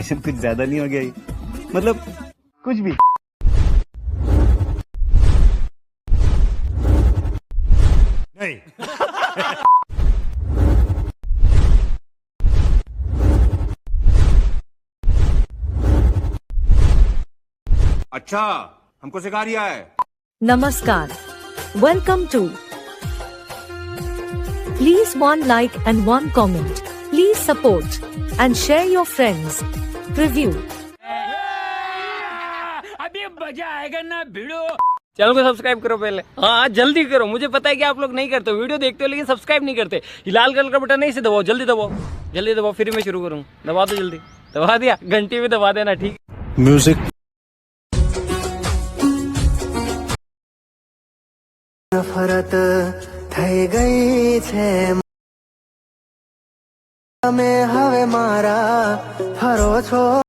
Fashion कुछ ज्यादा नहीं हो गया ये? मतलब कुछ भी। नहीं। अच्छा, हमको सिखा रिया है। Namaskar. Welcome to. Please one like and one comment. Please support and share your friends. Preview. अभी मजा आएगा ना भिड़ो। चैनल को सब्सक्राइब करो पहले। हाँ जल्दी करो, मुझे पता है कि आप लोग नहीं करते हो, वीडियो देखते हो लेकिन सब्सक्राइब नहीं करते। ये लाल कलर का बटन नहीं से दबाओ, जल्दी दबाओ, जल्दी दबाओ, फिर मैं शुरू करूँ। दबा दो जल्दी, दबा दिया, घंटी भी दबा देना, ठीक। म्यूजिक। नफरत થઈ ગઈ છે તમે હવે મારા ફરો છો